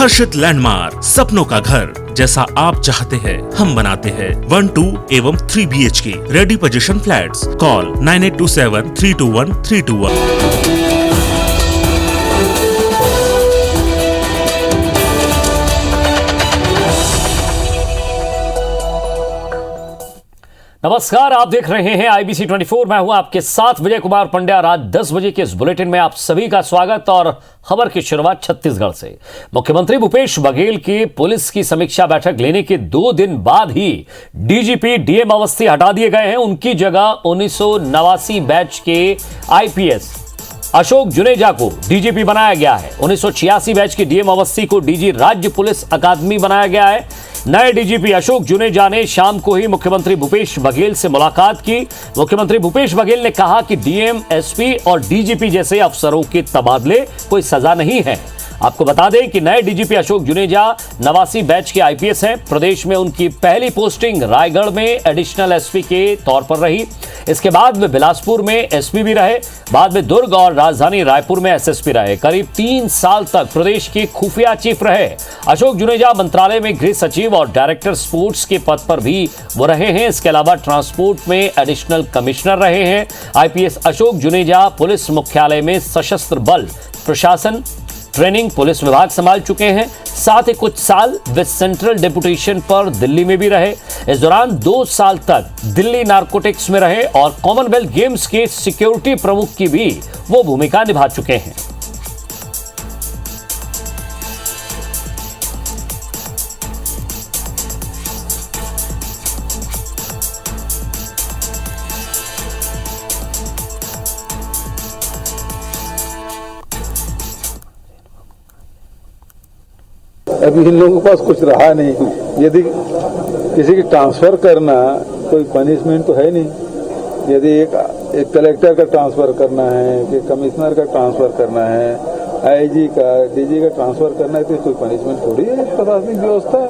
हर्षित landmark, सपनों का घर जैसा आप चाहते हैं हम बनाते हैं। 1, 2 एवं 3 BHK ready position flats. Call 9827321321। नमस्कार, आप देख रहे हैं IBC 24। मैं हूं आपके साथ विजय कुमार पंड्या। रात 10 बजे के इस बुलेटिन में आप सभी का स्वागत और खबर की शुरुआत छत्तीसगढ़ से। मुख्यमंत्री भूपेश बघेल की पुलिस की समीक्षा बैठक लेने के 2 दिन बाद ही DGP DM अवस्थी हटा दिए गए हैं। उनकी जगह 1989 बैच के IPS अशोक जुनेजा को DGP बनाया गया है। 1986 बैच के DM अवस्थी को DG राज्य पुलिस अकादमी बनाया गया है। नए DGP अशोक जुनेजा ने शाम को ही मुख्यमंत्री भूपेश बघेल से मुलाकात की। मुख्यमंत्री भूपेश बघेल ने कहा कि DM, SP और DGP जैसे अफसरों के तबादले कोई सजा नहीं है। आपको बता दें कि नए DGP अशोक जुनेजा 89 बैच के IPS हैं। प्रदेश में उनकी पहली पोस्टिंग रायगढ़ में एडिशनल SP के तौर पर रही। इसके बाद वे बिलासपुर में SP भी रहे। बाद में दुर्ग और राजधानी रायपुर में SSP रहे। करीब 3 साल तक प्रदेश के खुफिया चीफ रहे। अशोक जुनेजा मंत्रालय में गृह सचिव और डायरेक्टर स्पोर्ट्स के पद पर भी वो रहे हैं। इसके अलावा ट्रांसपोर्ट में एडिशनल कमिश्नर रहे हैं। IPS अशोक जुनेजा पुलिस मुख्यालय में सशस्त्र बल प्रशासन ट्रेनिंग पुलिस विभाग संभाल चुके हैं। साथ ही कुछ साल वे सेंट्रल डेपुटेशन पर दिल्ली में भी रहे। इस दौरान 2 साल तक दिल्ली नारकोटिक्स में रहे और कॉमनवेल्थ गेम्स के सिक्योरिटी प्रमुख की भी वो भूमिका निभा चुके हैं। अभी इन लोगों के पास कुछ रहा नहीं। यदि किसी की ट्रांसफर करना कोई पनिशमेंट तो है नहीं। यदि एक कलेक्टर का ट्रांसफर करना है कि कमिश्नर का ट्रांसफर करना है, IG का DG का ट्रांसफर करना है तो कोई पनिशमेंट थोड़ी है, प्रशासनिक व्यवस्था है।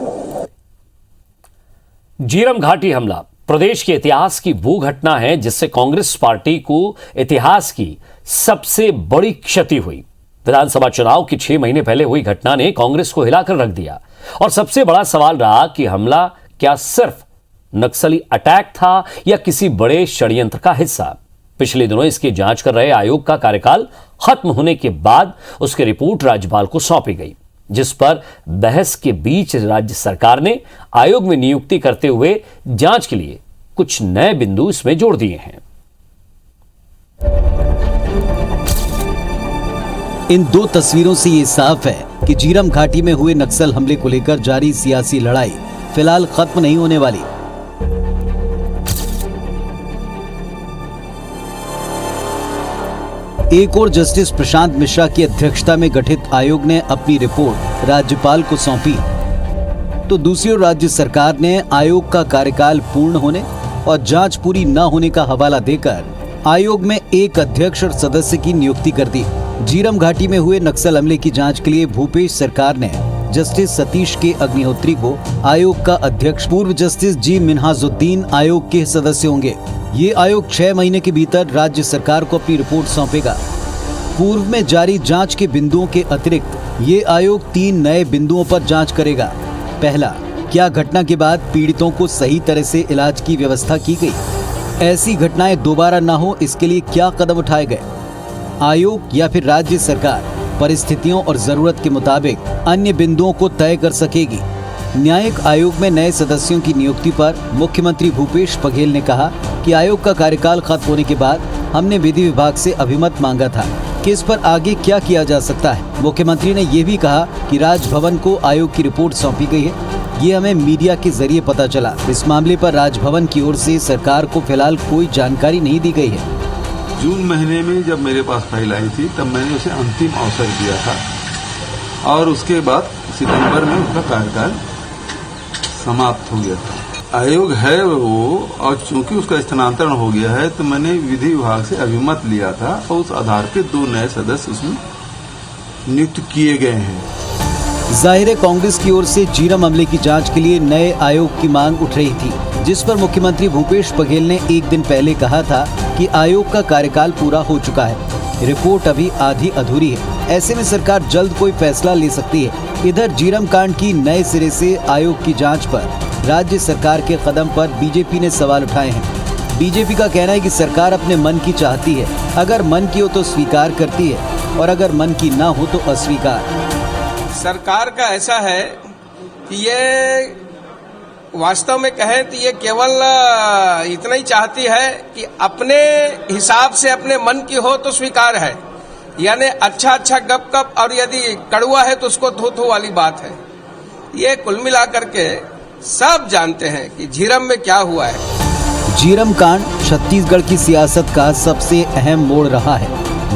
झीरम घाटी हमला प्रदेश के इतिहास की वो घटना है जिससे कांग्रेस पार्टी को इतिहास की सबसे बड़ी क्षति हुई। विधानसभा चुनाव के 6 महीने पहले हुई घटना ने कांग्रेस को हिलाकर रख दिया और सबसे बड़ा सवाल रहा कि हमला क्या सिर्फ नक्सली अटैक था या किसी बड़े षड्यंत्र का हिस्सा। पिछले दिनों इसकी जांच कर रहे आयोग का कार्यकाल खत्म होने के बाद उसकी रिपोर्ट राज्यपाल को सौंपी गई, जिस पर बहस के बीच राज्य सरकार ने आयोग में नियुक्ति करते हुए जांच के लिए कुछ नए बिंदु इसमें जोड़ दिए हैं। इन 2 तस्वीरों से ये साफ है कि झीरम घाटी में हुए नक्सल हमले को लेकर जारी सियासी लड़ाई फिलहाल खत्म नहीं होने वाली। एक और जस्टिस प्रशांत मिश्रा की अध्यक्षता में गठित आयोग ने अपनी रिपोर्ट राज्यपाल को सौंपी, तो दूसरी ओर राज्य सरकार ने आयोग का कार्यकाल पूर्ण होने और जांच पूरी न होने का हवाला देकर आयोग में एक अध्यक्ष और सदस्य की नियुक्ति कर दी। झीरम घाटी में हुए नक्सल हमले की जांच के लिए भूपेश सरकार ने जस्टिस सतीश के अग्निहोत्री को आयोग का अध्यक्ष, पूर्व जस्टिस जी मिन्हाजुद्दीन आयोग के सदस्य होंगे। ये आयोग 6 महीने के भीतर राज्य सरकार को अपनी रिपोर्ट सौंपेगा। पूर्व में जारी जांच के बिंदुओं के अतिरिक्त ये आयोग 3 नए बिंदुओं पर जांच करेगा। पहला, क्या घटना के बाद पीड़ितों को सही तरह से इलाज की व्यवस्था की गई? ऐसी घटनाएं दोबारा न हो इसके लिए क्या कदम उठाए गए? आयोग या फिर राज्य सरकार परिस्थितियों और जरूरत के मुताबिक अन्य बिंदुओं को तय कर सकेगी। न्यायिक आयोग में नए सदस्यों की नियुक्ति पर मुख्यमंत्री भूपेश बघेल ने कहा कि आयोग का कार्यकाल खत्म होने के बाद हमने विधि विभाग से अभिमत मांगा था कि इस पर आगे क्या किया जा सकता है। मुख्यमंत्री ने यह भी कहा कि राजभवन को आयोग की रिपोर्ट सौंपी गई है। ये हमें मीडिया के जरिए पता चला। इस मामले पर राजभवन की ओर से सरकार को फिलहाल कोई जानकारी नहीं दी गई है। जून महीने में जब मेरे पास फाइल आई थी तब मैंने उसे अंतिम अवसर दिया था और उसके बाद सितंबर में उसका कार्यकाल समाप्त हो गया था। आयोग है वो, और चूंकि उसका स्थानांतरण हो गया है तो मैंने विधि विभाग से अभिमत लिया था और उस आधार पे 2 नए सदस्य उसमें नियुक्त किए गए हैं। जाहिर है कांग्रेस की ओर से झीरम हमले की जांच के लिए नए आयोग की मांग उठ रही थी, जिस पर मुख्यमंत्री भूपेश बघेल ने एक दिन पहले कहा था कि आयोग का कार्यकाल पूरा हो चुका है, रिपोर्ट अभी आधी अधूरी है। ऐसे में सरकार जल्द कोई फैसला ले सकती है। इधर झीरम कांड की नए सिरे से आयोग की जांच पर राज्य सरकार के कदम पर बीजेपी ने सवाल उठाए हैं। बीजेपी का कहना है कि सरकार अपने मन की चाहती है, अगर मन की हो तो स्वीकार करती है और अगर मन की ना हो तो अस्वीकार। सरकार का ऐसा है कि ये वास्तव में कहें तो ये केवल इतना ही चाहती है कि अपने हिसाब से अपने मन की हो तो स्वीकार है, यानी अच्छा गप गप, और यदि कड़वा है तो उसको धो धो वाली बात है। ये कुल मिलाकर के सब जानते हैं कि झीरम में क्या हुआ है। झीरम कांड छत्तीसगढ़ की सियासत का सबसे अहम मोड़ रहा है।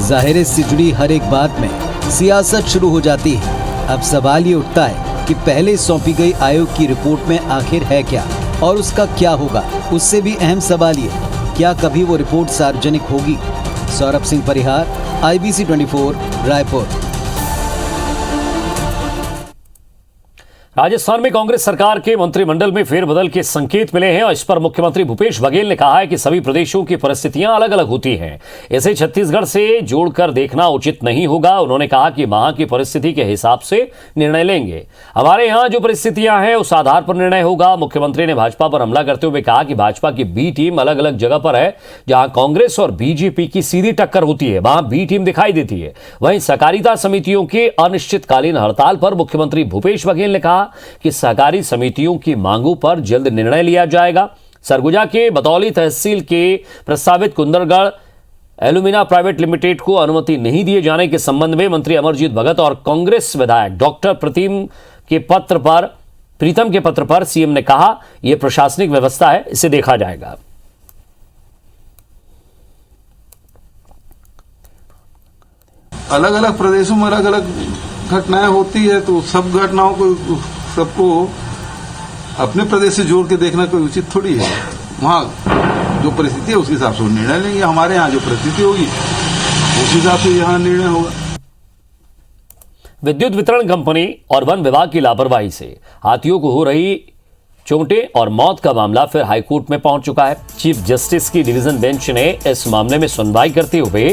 जाहिर से जुड़ी हर एक बात में सियासत शुरू हो जाती है। अब सवाल ये उठता है कि पहले सौंपी गई आयोग की रिपोर्ट में आखिर है क्या और उसका क्या होगा। उससे भी अहम सवाल ये, क्या कभी वो रिपोर्ट सार्वजनिक होगी। सौरभ सिंह परिहार, IBC 24, रायपुर। राजस्थान में कांग्रेस सरकार के मंत्रिमंडल में फेरबदल के संकेत मिले हैं और इस पर मुख्यमंत्री भूपेश बघेल ने कहा है कि सभी प्रदेशों की परिस्थितियां अलग अलग होती हैं, इसे छत्तीसगढ़ से जोड़कर देखना उचित नहीं होगा। उन्होंने कहा कि वहां की परिस्थिति के हिसाब से निर्णय लेंगे, हमारे यहां जो परिस्थितियां हैं उस आधार पर निर्णय होगा। मुख्यमंत्री ने भाजपा पर हमला करते हुए कहा कि भाजपा की बी टीम अलग अलग जगह पर है। जहां कांग्रेस और बीजेपी की सीधी टक्कर होती है वहां बी टीम दिखाई देती है। वहीं सहकारिता समितियों के अनिश्चितकालीन हड़ताल पर मुख्यमंत्री भूपेश बघेल ने कहा कि सहकारी समितियों की मांगों पर जल्द निर्णय लिया जाएगा। सरगुजा के बतौली तहसील के प्रस्तावित कुंदरगढ़ एल्यूमिना प्राइवेट लिमिटेड को अनुमति नहीं दिए जाने के संबंध में मंत्री अमरजीत भगत और कांग्रेस विधायक डॉक्टर प्रीतम के पत्र पर सीएम ने कहा, यह प्रशासनिक व्यवस्था है, इसे देखा जाएगा। अलग अलग प्रदेशों में अलग अलग घटनाएं होती है, तो सब घटनाओं को सबको अपने प्रदेश से जोड़ के देखना कोई उचित थोड़ी है। वहां जो परिस्थिति है उसके हिसाब से निर्णय लेंगे। हमारे यहाँ जो परिस्थिति होगी उस हिसाब से यहाँ निर्णय होगा। विद्युत वितरण कंपनी और वन विभाग की लापरवाही से हाथियों को हो रही चोटें और मौत का मामला फिर हाईकोर्ट में पहुंच चुका है। चीफ जस्टिस की डिवीजन बेंच ने इस मामले में सुनवाई करते हुए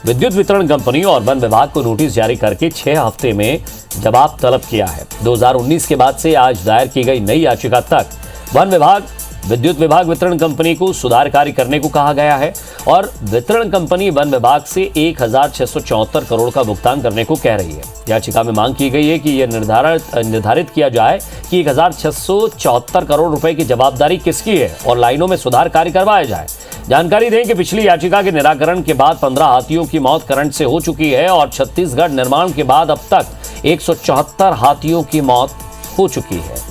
विद्युत वितरण कंपनी और वन विभाग को नोटिस जारी करके 6 हफ्ते में जवाब तलब किया है। 2019 के बाद से आज दायर की गई नई याचिका तक वन विभाग, विद्युत विभाग वितरण कंपनी को सुधार कार्य करने को कहा गया है और वितरण कंपनी वन विभाग से 1674 करोड़ का भुगतान करने को कह रही है। याचिका में मांग की गई है कि यह निर्धारित किया जाए कि 1674 करोड़ रुपए की जवाबदारी किसकी है और लाइनों में सुधार कार्य करवाया जाए। जानकारी दें कि पिछली याचिका के निराकरण के बाद 15 हाथियों की मौत करंट से हो चुकी है और छत्तीसगढ़ निर्माण के बाद अब तक 174 हाथियों की मौत हो चुकी है।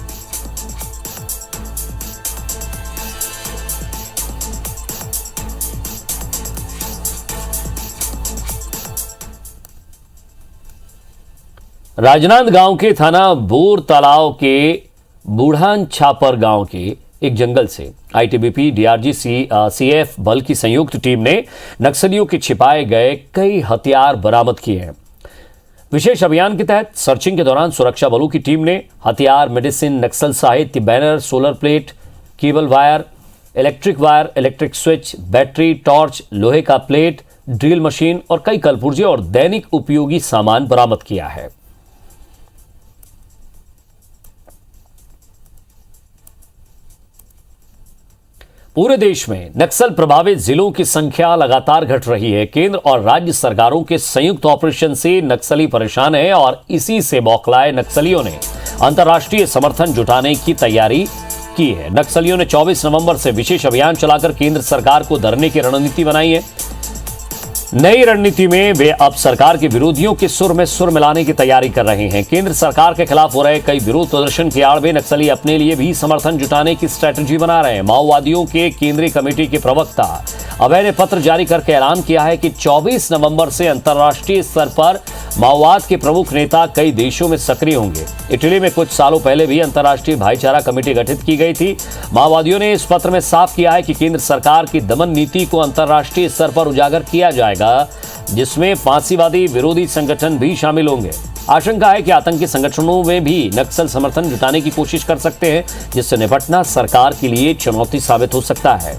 राजनांदगांव के थाना बोर तालाव के बूढ़ान छापर गांव के एक जंगल से आईटीबीपी, डीआरजी, सीएफ बल की संयुक्त टीम ने नक्सलियों के छिपाए गए कई हथियार बरामद किए हैं। विशेष अभियान के तहत सर्चिंग के दौरान सुरक्षा बलों की टीम ने हथियार, मेडिसिन, नक्सल साहित्य, banner, solar plate, cable wire, electric switch, battery, torch, लोहे का प्लेट, ड्रिल मशीन और कई कलपुर्जे और दैनिक उपयोगी सामान बरामद किया है। पूरे देश में नक्सल प्रभावित जिलों की संख्या लगातार घट रही है। केंद्र और राज्य सरकारों के संयुक्त ऑपरेशन से नक्सली परेशान है और इसी से बौखलाए नक्सलियों ने अंतर्राष्ट्रीय समर्थन जुटाने की तैयारी की है। नक्सलियों ने 24 नवंबर से विशेष अभियान चलाकर केंद्र सरकार को धरने की रणनीति बनाई है। नई रणनीति में वे अब सरकार के विरोधियों के सुर में सुर मिलाने की तैयारी कर रहे हैं। केंद्र सरकार के खिलाफ हो रहे कई विरोध प्रदर्शन की आड़ में नक्सली अपने लिए भी समर्थन जुटाने की स्ट्रेटजी बना रहे हैं। माओवादियों के केंद्रीय कमेटी के प्रवक्ता अभय ने पत्र जारी करके ऐलान किया है कि 24 नवंबर से अंतर्राष्ट्रीय स्तर पर माओवाद के प्रमुख नेता कई देशों में सक्रिय होंगे। इटली में कुछ सालों पहले भी अंतर्राष्ट्रीय भाईचारा कमेटी गठित की गई थी। माओवादियों ने इस पत्र में साफ किया है कि केंद्र सरकार की दमन नीति को अंतर्राष्ट्रीय स्तर पर उजागर किया जाएगा, जिसमें फांसीवादी विरोधी संगठन भी शामिल होंगे। आशंका है कि आतंकी संगठनों में भी नक्सल समर्थन जुटाने की कोशिश कर सकते हैं, जिससे निपटना सरकार के लिए चुनौती साबित हो सकता है।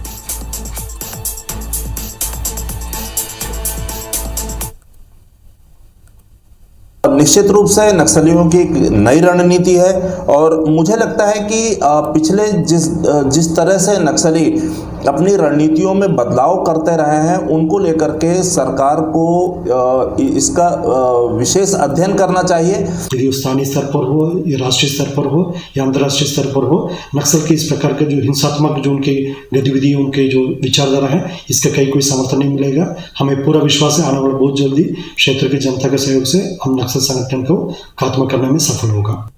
निश्चित रूप से नक्सलियों की एक नई रणनीति है और मुझे लगता है कि पिछले जिस तरह से नक्सली अपनी रणनीतियों में बदलाव करते रहे हैं उनको लेकर के सरकार को इसका विशेष अध्ययन करना चाहिए। यदि स्थानीय स्तर पर हो या राष्ट्रीय स्तर पर हो या अंतर्राष्ट्रीय स्तर पर हो, नक्सल के इस प्रकार के जो हिंसात्मक जो उनकी गतिविधि उनके जो विचारधारा है इसका कहीं कोई समर्थन नहीं मिलेगा। हमें पूरा विश्वास है आने वाला बहुत जल्दी क्षेत्र की जनता के सहयोग से हम नक्सल संगठन को खात्मा करने में सफल होगा।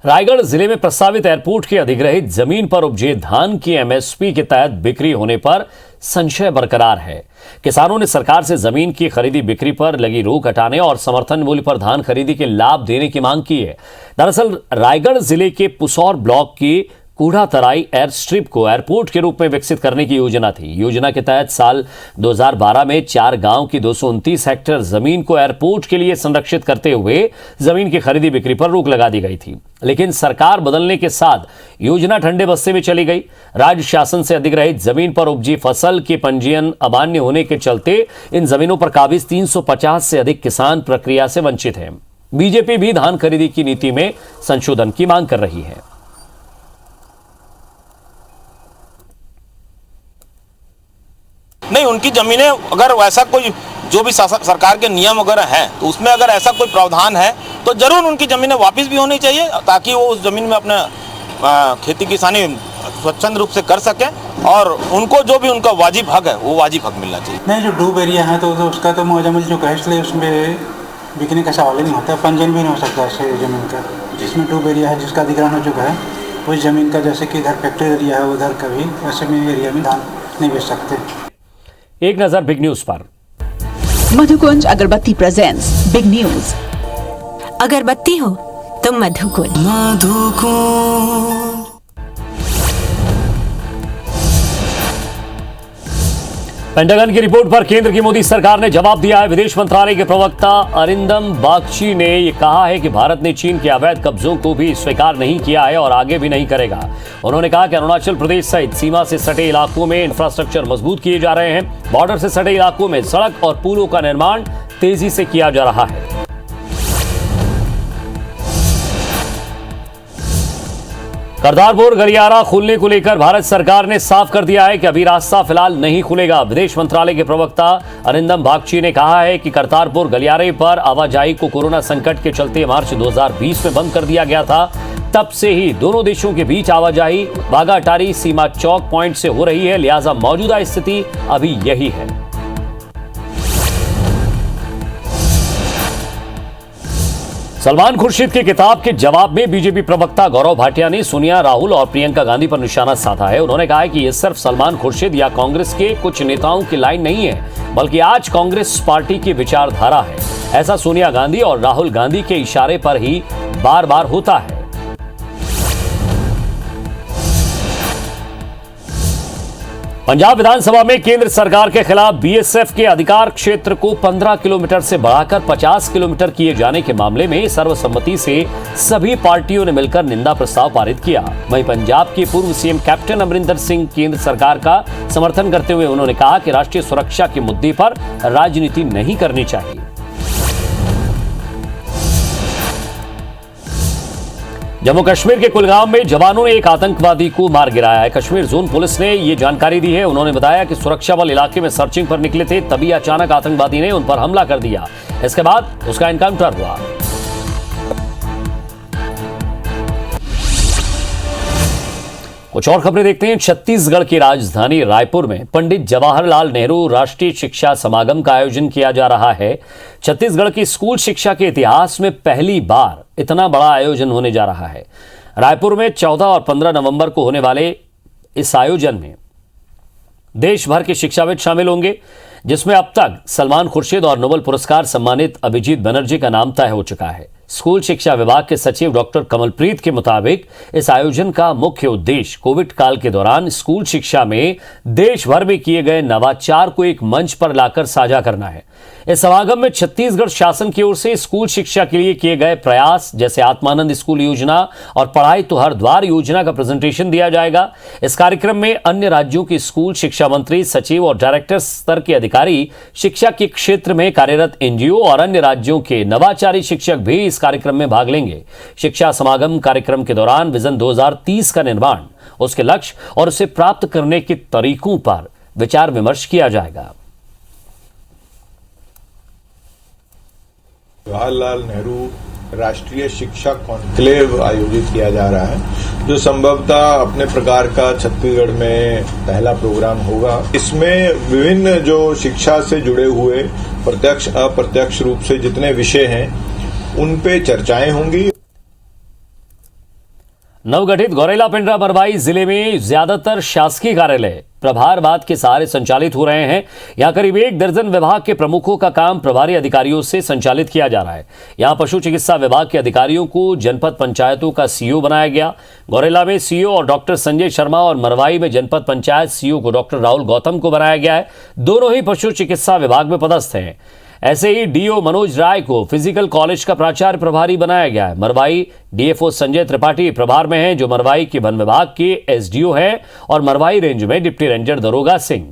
रायगढ़ जिले में प्रस्तावित एयरपोर्ट की अधिग्रहित जमीन पर उपजे धान की एमएसपी के तहत बिक्री होने पर संशय बरकरार है। किसानों ने सरकार से जमीन की खरीदी बिक्री पर लगी रोक हटाने और समर्थन मूल्य पर धान खरीदी के लाभ देने की मांग की है। दरअसल रायगढ़ जिले के पुसौर ब्लॉक की कूढ़ा तराई एयर स्ट्रिप को एयरपोर्ट के रूप में विकसित करने की योजना थी। योजना के तहत साल 2012 में 4 गांव की 229 हेक्टेयर जमीन को एयरपोर्ट के लिए संरक्षित करते हुए जमीन की खरीदी बिक्री पर रोक लगा दी गई थी, लेकिन सरकार बदलने के साथ योजना ठंडे बस्ते में चली गई। राज्य शासन से अधिग्रहित जमीन पर उपजी फसल के पंजीयन अमान्य होने के चलते इन जमीनों पर काबिज 350 से अधिक किसान प्रक्रिया से वंचित हैं। बीजेपी भी धान खरीदी की नीति में संशोधन की मांग कर रही है। नहीं, उनकी जमीनें अगर वैसा कोई जो भी सरकार के नियम वगैरह हैं तो उसमें अगर ऐसा कोई प्रावधान है तो जरूर उनकी जमीनें वापस भी होनी चाहिए ताकि वो उस जमीन में अपने खेती किसानी स्वच्छंद रूप से कर सकें और उनको जो भी उनका वाजिब हक है वो वाजिब हक मिलना चाहिए। नहीं, जो डूब एरिया है तो उसका तो मुआवजा मिल चुका है, इसलिए उसमें बिकने का सवाल ही नहीं होता। पंजीयन भी नहीं हो सकता ऐसे जमीन का जिसमें डूब एरिया है, जिसका अधिग्रहण हो चुका है उस जमीन का, जैसे कि इधर फैक्ट्री एरिया है उधर कभी ऐसे में एरिया में धान नहीं बेच सकते। एक नजर बिग न्यूज पर। मधुकुंज अगरबत्ती प्रेजेंट्स बिग न्यूज। अगरबत्ती हो तो मधुकुंज। पेंटागन की रिपोर्ट पर केंद्र की मोदी सरकार ने जवाब दिया है। विदेश मंत्रालय के प्रवक्ता अरिंदम बागची ने यह कहा है कि भारत ने चीन के अवैध कब्जों को भी स्वीकार नहीं किया है और आगे भी नहीं करेगा। उन्होंने कहा कि अरुणाचल प्रदेश सहित सीमा से सटे इलाकों में इंफ्रास्ट्रक्चर मजबूत किए जा रहे हैं। बॉर्डर से सटे इलाकों में सड़क और पुलों का निर्माण तेजी से किया जा रहा है। करतारपुर गलियारा खुलने को लेकर भारत सरकार ने साफ कर दिया है कि अभी रास्ता फिलहाल नहीं खुलेगा। विदेश मंत्रालय के प्रवक्ता अरिंदम बागची ने कहा है कि करतारपुर गलियारे पर आवाजाही को कोरोना संकट के चलते मार्च 2020 में बंद कर दिया गया था। तब से ही दोनों देशों के बीच आवाजाही बागा अटारी सीमा चौक पॉइंट से हो रही है, लिहाजा मौजूदा स्थिति अभी यही है। सलमान खुर्शीद की किताब के जवाब में बीजेपी प्रवक्ता गौरव भाटिया ने सोनिया, राहुल और प्रियंका गांधी पर निशाना साधा है। उन्होंने कहा है कि यह सिर्फ सलमान खुर्शीद या कांग्रेस के कुछ नेताओं की लाइन नहीं है, बल्कि आज कांग्रेस पार्टी की विचारधारा है। ऐसा सोनिया गांधी और राहुल गांधी के इशारे पर ही बार बार होता है। पंजाब विधानसभा में केंद्र सरकार के खिलाफ बीएसएफ के अधिकार क्षेत्र को 15 किलोमीटर से बढ़ाकर 50 किलोमीटर किए जाने के मामले में सर्वसम्मति से सभी पार्टियों ने मिलकर निंदा प्रस्ताव पारित किया। वहीं पंजाब के पूर्व सीएम कैप्टन अमरिंदर सिंह केंद्र सरकार का समर्थन करते हुए उन्होंने कहा कि राष्ट्रीय सुरक्षा के मुद्दे पर राजनीति नहीं करनी चाहिए। जम्मू कश्मीर के कुलगाम में जवानों ने एक आतंकवादी को मार गिराया है। कश्मीर जोन पुलिस ने यह जानकारी दी है। उन्होंने बताया कि सुरक्षा बल इलाके में सर्चिंग पर निकले थे, तभी अचानक आतंकवादी ने उन पर हमला कर दिया। इसके बाद उसका एनकाउंटर हुआ। कुछ और खबरें देखते हैं। छत्तीसगढ़ की राजधानी रायपुर में पंडित जवाहरलाल नेहरू राष्ट्रीय शिक्षा समागम का आयोजन किया जा रहा है। छत्तीसगढ़ की स्कूल शिक्षा के इतिहास में पहली बार इतना बड़ा आयोजन होने जा रहा है। रायपुर में 14 और 15 नवंबर को होने वाले इस आयोजन में देश भर के शिक्षाविद शामिल होंगे, जिसमें अब तक सलमान खुर्शीद और नोबेल पुरस्कार सम्मानित अभिजीत बनर्जी का नाम तय हो चुका है। स्कूल शिक्षा विभाग के सचिव डॉक्टर कमलप्रीत के मुताबिक इस आयोजन का मुख्य उद्देश्य कोविड काल के दौरान स्कूल शिक्षा में देश भर में किए गए नवाचार को एक मंच पर लाकर साझा करना है। इस समागम में छत्तीसगढ़ शासन की ओर से स्कूल शिक्षा के लिए किए गए प्रयास जैसे आत्मानंद स्कूल योजना और पढ़ाई तो हर द्वार योजना का प्रेजेंटेशन दिया जाएगा। इस कार्यक्रम में अन्य राज्यों के स्कूल शिक्षा मंत्री, सचिव और डायरेक्टर स्तर के अधिकारी, शिक्षा के क्षेत्र में कार्यरत एनजीओ और अन्य राज्यों के नवाचारी शिक्षक भी इस कार्यक्रम में भाग लेंगे। शिक्षा समागम कार्यक्रम के दौरान विजन 2030 का निर्माण, उसके लक्ष्य और उसे प्राप्त करने के तरीकों पर विचार विमर्श किया जाएगा। जवाहरलाल नेहरू राष्ट्रीय शिक्षा कॉन्क्लेव आयोजित किया जा रहा है, जो संभवतः अपने प्रकार का छत्तीसगढ़ में पहला प्रोग्राम होगा। इसमें विभिन्न जो शिक्षा से जुड़े हुए प्रत्यक्ष अप्रत्यक्ष रूप से जितने विषय हैं उन पे चर्चाएं होंगी। नवगठित गौरेला पेंड्रा मरवाई जिले में ज्यादातर शासकीय कार्यालय प्रभारवाद के सहारे संचालित हो रहे हैं। यहां करीब 1 दर्जन विभाग के प्रमुखों का काम प्रभारी अधिकारियों से संचालित किया जा रहा है। यहां पशु चिकित्सा विभाग के अधिकारियों को जनपद पंचायतों का सीईओ बनाया गया। गौरेला में सीईओ और डॉक्टर संजय शर्मा और मरवाई में जनपद पंचायत सीईओ को डॉक्टर राहुल गौतम को बनाया गया है। दोनों ही पशु चिकित्सा विभाग में पदस्थ हैं। ऐसे ही डीओ मनोज राय को फिजिकल कॉलेज का प्राचार्य प्रभारी बनाया गया है। मरवाई डीएफओ संजय त्रिपाठी प्रभार में हैं, जो मरवाई के वन विभाग के एसडीओ हैं, और मरवाई रेंज में डिप्टी रेंजर दरोगा सिंह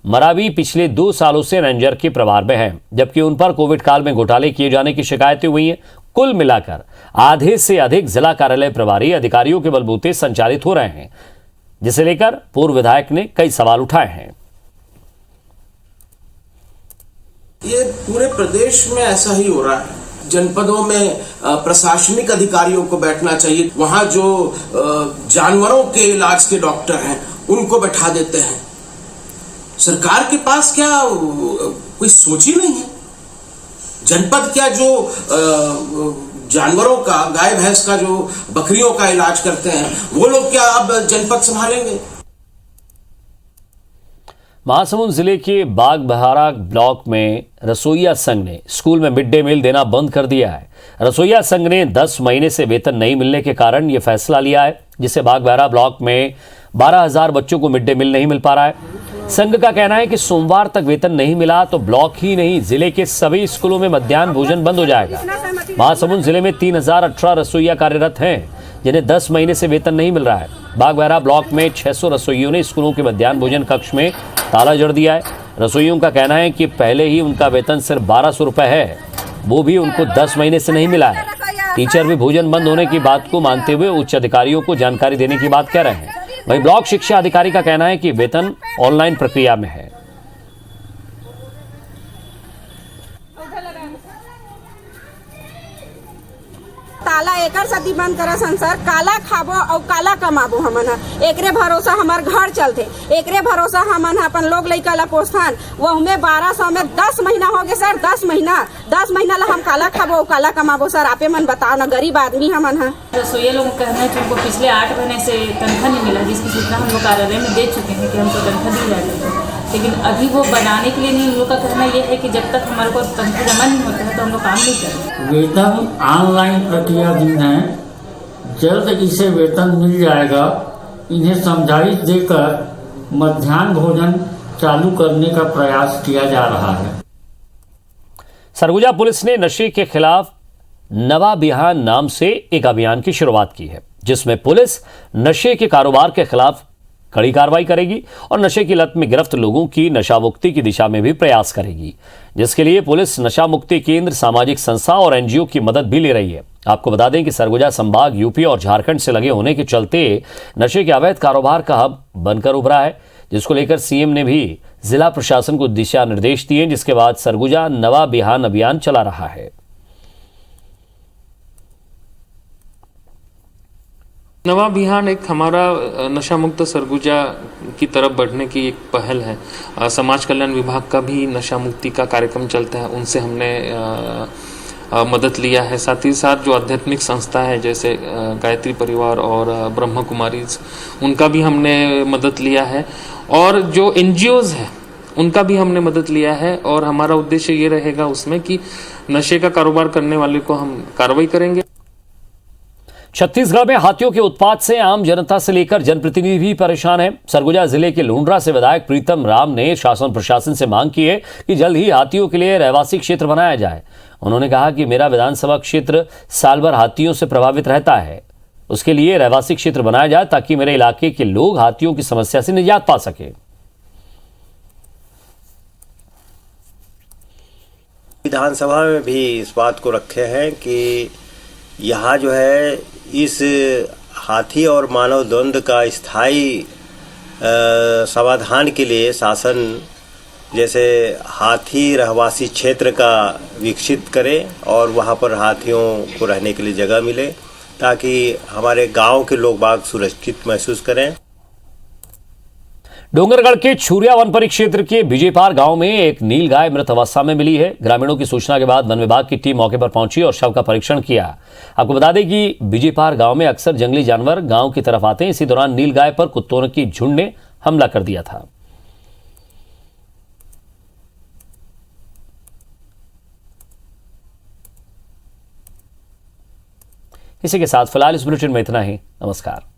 मरावी पिछले 2 सालों से रेंजर के प्रभार में हैं, जबकि उन पर कोविड काल में घोटाले किए जाने की शिकायतें हुई हैं। कुल मिलाकर आधे से अधिक जिला कार्यालय प्रभारी अधिकारियों के बलबूते संचालित हो रहे हैं, जिसे लेकर पूर्व विधायक ने कई सवाल उठाए हैं। ये पूरे प्रदेश में ऐसा ही हो रहा है। जनपदों में प्रशासनिक अधिकारियों को बैठना चाहिए, वहां जो जानवरों के इलाज के डॉक्टर हैं उनको बैठा देते हैं। सरकार के पास क्या कोई सोच ही नहीं है। जनपद क्या जो जानवरों का, गाय भैंस का, जो बकरियों का इलाज करते हैं, वो लोग क्या अब जनपद संभालेंगे? महासमुंद जिले के बागबहारा ब्लॉक में रसोईया संघ ने स्कूल में मिड डे मील देना बंद कर दिया है। रसोईया संघ ने 10 महीने से वेतन नहीं मिलने के कारण यह फैसला लिया है, जिससे बागबहारा ब्लॉक में 12,000 बच्चों को मिड डे मील नहीं मिल पा रहा है। संघ का कहना है कि सोमवार तक वेतन नहीं मिला तो ब्लॉक ही नहीं, जिले के सभी स्कूलों में मध्याह्न भोजन बंद हो जाएगा। महासमुंद जिले में 3018 रसोईया कार्यरत हैं, जिन्हें 10 महीने से वेतन नहीं मिल रहा है। बागबहारा ब्लॉक में 600 रसोइयों ने स्कूलों के मध्याह्न भोजन कक्ष में ताला जड़ दिया है। रसोइयों का कहना है कि पहले ही उनका वेतन सिर्फ 1200 रुपये है, वो भी उनको 10 महीने से नहीं मिला है। टीचर भी भोजन बंद होने की बात को मानते हुए उच्च अधिकारियों को जानकारी देने की बात कह रहे हैं। वहीं ब्लॉक शिक्षा अधिकारी का कहना है कि वेतन ऑनलाइन प्रक्रिया में है। ताला एकर सदी बंद करा संसार, काला खाबो और काला कमाबो। हमन एकरे भरोसा हमार घर चलते, एकरे भरोसा हमन अपन लोग लइका ला पोस्थान, वो में 1200 में 10 महीना हो गए सर। 10 महीना ला हम काला खाबो काला कमाबो सर। आपे मन बताओ ना, गरीब आदमी हमन है। रसोइया लोग कहना है कि उनको पिछले 8 महीने से तनख्वाह नहीं मिला, जिसकी सूचना हम लोग कार्यालय में दे चुके हैं कि हमको तनख्वाह दी जाएगी, लेकिन अभी वो बनाने के लिए नहीं। उन लोग का कहना यह है कि जब तक हमारे को तनख्वाह जमा नहीं होता है तो हम लोग काम नहीं करेंगे। वेतन ऑनलाइन प्रक्रियाधीन है, जल्द इसे वेतन मिल जाएगा। इन्हें समझाइश देकर मध्याह्न भोजन चालू करने का प्रयास किया जा रहा है। सरगुजा पुलिस ने नशे के खिलाफ नवा बिहान नाम से एक अभियान की शुरुआत की है, जिसमें पुलिस नशे के कारोबार के खिलाफ कड़ी कार्रवाई करेगी और नशे की लत में गिरफ्त लोगों की नशा मुक्ति की दिशा में भी प्रयास करेगी, जिसके लिए पुलिस नशा मुक्ति केंद्र, सामाजिक संस्था और एनजीओ की मदद भी ले रही है। आपको बता दें कि सरगुजा संभाग यूपी और झारखंड से लगे होने के चलते नशे के अवैध कारोबार का हब बनकर उभरा है, जिसको लेकर सीएम ने भी जिला प्रशासन को दिशा निर्देश दिए, जिसके बाद सरगुजा नवा बिहान अभियान चला रहा है। नवा बिहान एक हमारा नशा मुक्त सरगुजा की तरफ बढ़ने की एक पहल है। समाज कल्याण विभाग का भी नशा मुक्ति का कार्यक्रम चलता है, उनसे हमने मदद लिया है। साथ ही साथ जो आध्यात्मिक संस्था है जैसे गायत्री परिवार और ब्रह्म कुमारीज, उनका भी हमने मदद लिया है, और जो एनजीओज है उनका भी हमने मदद लिया है। और हमारा उद्देश्य ये रहेगा उसमें कि नशे का कारोबार करने वाले को हम कार्रवाई करेंगे। छत्तीसगढ़ में हाथियों के उत्पात से आम जनता से लेकर जनप्रतिनिधि भी परेशान हैं। सरगुजा जिले के लुंड्रा से विधायक प्रीतम राम ने शासन प्रशासन से मांग की है कि जल्द ही हाथियों के लिए रहवासी क्षेत्र बनाया जाए। उन्होंने कहा कि मेरा विधानसभा क्षेत्र साल भर हाथियों से प्रभावित रहता है, उसके लिए रहवासी क्षेत्र बनाया जाए ताकि मेरे इलाके के लोग हाथियों की समस्या से निजात पा सके। विधानसभा में भी इस बात को रखे हैं कि यहाँ जो है इस हाथी और मानव द्वंद्व का स्थायी समाधान के लिए शासन जैसे हाथी रहवासी क्षेत्र का विकसित करे और वहाँ पर हाथियों को रहने के लिए जगह मिले ताकि हमारे गांव के लोग बाग सुरक्षित महसूस करें। डोंगरगढ़ के छुरिया वन परिक्षेत्र के बिजेपार गांव में एक नील गाय मृत अवस्था में मिली है। ग्रामीणों की सूचना के बाद वन विभाग की टीम मौके पर पहुंची और शव का परीक्षण किया। आपको बता दें कि बिजेपार गांव में अक्सर जंगली जानवर गांव की तरफ आते हैं। इसी दौरान नील गाय पर कुत्तों की झुंड ने हमला कर दिया था। इसी के साथ फिलहाल इस बुलेटिन में इतना ही। नमस्कार।